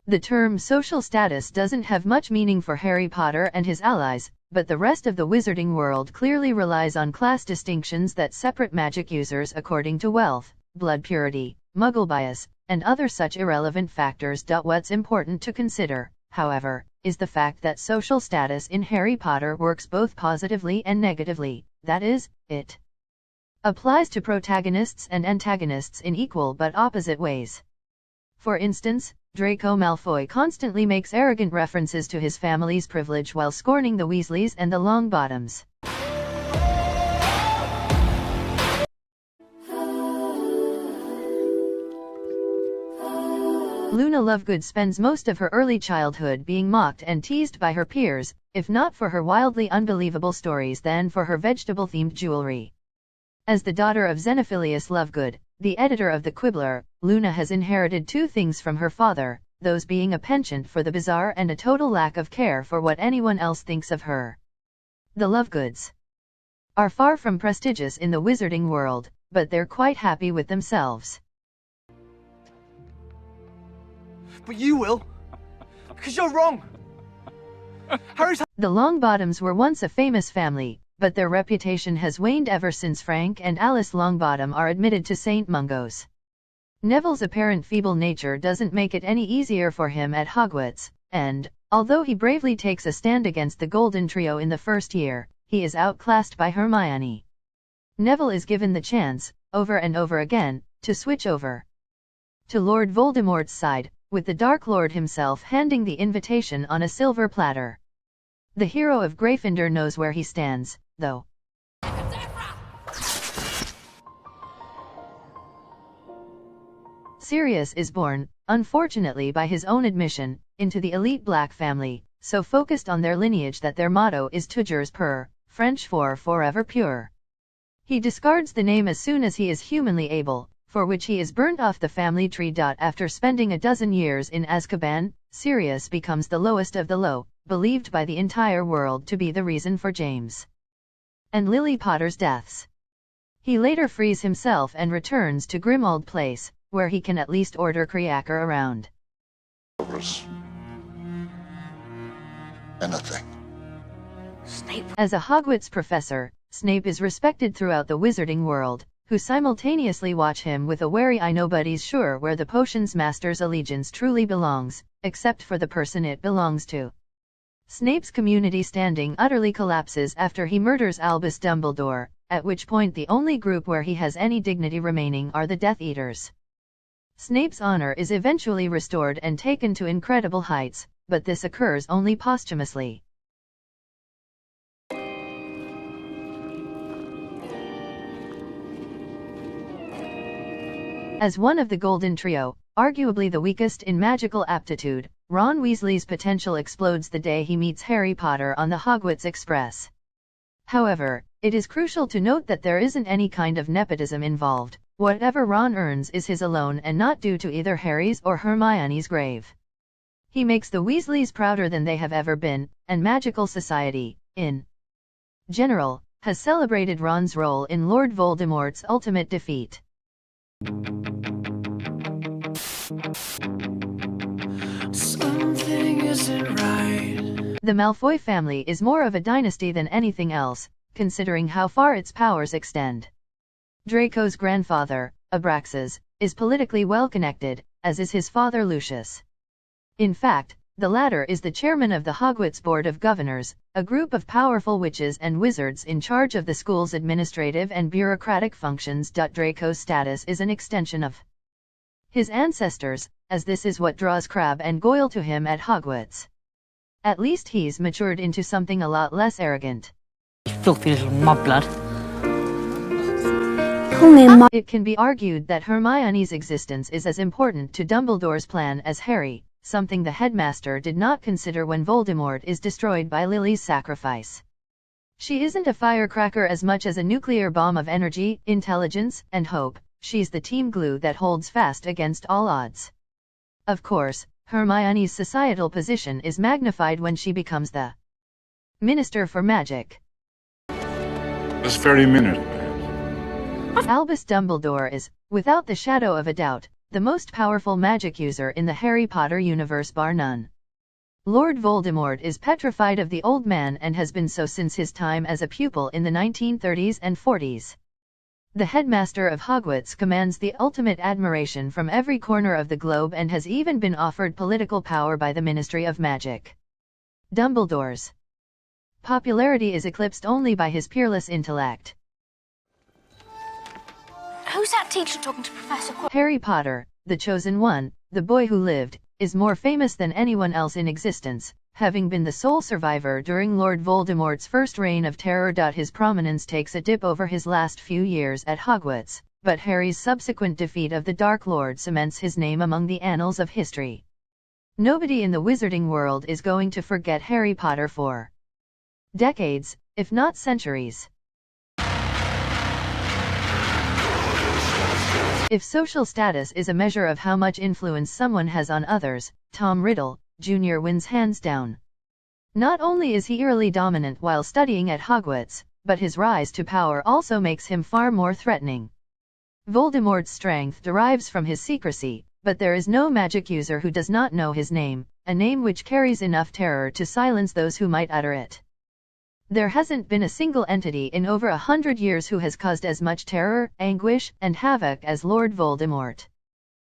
The term social status doesn't have much meaning for Harry Potter and his allies, but the rest of the wizarding world clearly relies on class distinctions that separate magic users according to wealth, blood purity, muggle bias, and other such irrelevant factors. What's important to consider, however, is the fact that social status in Harry Potter works both positively and negatively, that is, it applies to protagonists and antagonists in equal but opposite ways. For instance, Draco Malfoy constantly makes arrogant references to his family's privilege while scorning the Weasleys and the Longbottoms. Luna Lovegood spends most of her early childhood being mocked and teased by her peers, if not for her wildly unbelievable stories then for her vegetable-themed jewelry. As the daughter of Xenophilius Lovegood, the editor of the Quibbler, Luna has inherited two things from her father, those being a penchant for the bizarre and a total lack of care for what anyone else thinks of her. The Lovegoods are far from prestigious in the wizarding world, but they're quite happy with themselves. But you will, because you're wrong. The Longbottoms were once a famous family, but their reputation has waned ever since Frank and Alice Longbottom are admitted to St. Mungo's. Neville's apparent feeble nature doesn't make it any easier for him at Hogwarts, and, although he bravely takes a stand against the Golden Trio in the first year, he is outclassed by Hermione. Neville is given the chance, over and over again, to switch over to Lord Voldemort's side, with the Dark Lord himself handing the invitation on a silver platter. The hero of Gryffindor knows where he stands, though. Sirius is born, unfortunately by his own admission, into the elite black family, so focused on their lineage that their motto is Toujours pur, French for forever pure. He discards the name as soon as he is humanly able, for which he is burnt off the family tree. After spending a dozen years in Azkaban, Sirius becomes the lowest of the low, believed by the entire world to be the reason for James and Lily Potter's deaths. He later frees himself and returns to Grimmauld Place, where he can at least order Creacker around. Anything. Snape. As a Hogwarts professor, Snape is respected throughout the wizarding world, who simultaneously watch him with a wary eye. Nobody's sure where the potions master's allegiance truly belongs, except for the person it belongs to. Snape's community standing utterly collapses after he murders Albus Dumbledore, at which point the only group where he has any dignity remaining are the Death Eaters. Snape's honor is eventually restored and taken to incredible heights, but this occurs only posthumously. As one of the Golden Trio, arguably the weakest in magical aptitude, Ron Weasley's potential explodes the day he meets Harry Potter on the Hogwarts Express. However, it is crucial to note that there isn't any kind of nepotism involved. Whatever Ron earns is his alone and not due to either Harry's or Hermione's grave. He makes the Weasleys prouder than they have ever been, and magical society, in general, has celebrated Ron's role in Lord Voldemort's ultimate defeat. Something isn't right. The Malfoy family is more of a dynasty than anything else, considering how far its powers extend. Draco's grandfather, Abraxas, is politically well-connected, as is his father Lucius. In fact, the latter is the chairman of the Hogwarts Board of Governors, a group of powerful witches and wizards in charge of the school's administrative and bureaucratic functions. Draco's status is an extension of his ancestors, as this is what draws Crabbe and Goyle to him at Hogwarts. At least he's matured into something a lot less arrogant. Filthy little mudblood. It can be argued that Hermione's existence is as important to Dumbledore's plan as Harry, something the headmaster did not consider when Voldemort is destroyed by Lily's sacrifice. She isn't a firecracker as much as a nuclear bomb of energy, intelligence, and hope. She's the team glue that holds fast against all odds. Of course, Hermione's societal position is magnified when she becomes the Minister for Magic. This very minute. Albus Dumbledore is, without the shadow of a doubt, the most powerful magic user in the Harry Potter universe bar none. Lord Voldemort is petrified of the old man and has been so since his time as a pupil in the 1930s and 40s. The headmaster of Hogwarts commands the ultimate admiration from every corner of the globe and has even been offered political power by the Ministry of Magic. Dumbledore's popularity is eclipsed only by his peerless intellect. Who's that teacher talking to Professor Quirrell? Harry Potter, the chosen one, the boy who lived, is more famous than anyone else in existence, having been the sole survivor during Lord Voldemort's first reign of terror. His prominence takes a dip over his last few years at Hogwarts, but Harry's subsequent defeat of the Dark Lord cements his name among the annals of history. Nobody in the wizarding world is going to forget Harry Potter for decades, if not centuries. If social status is a measure of how much influence someone has on others, Tom Riddle, Jr. wins hands down. Not only is he eerily dominant while studying at Hogwarts, but his rise to power also makes him far more threatening. Voldemort's strength derives from his secrecy, but there is no magic user who does not know his name, a name which carries enough terror to silence those who might utter it. There hasn't been a single entity in over 100 years who has caused as much terror, anguish, and havoc as Lord Voldemort.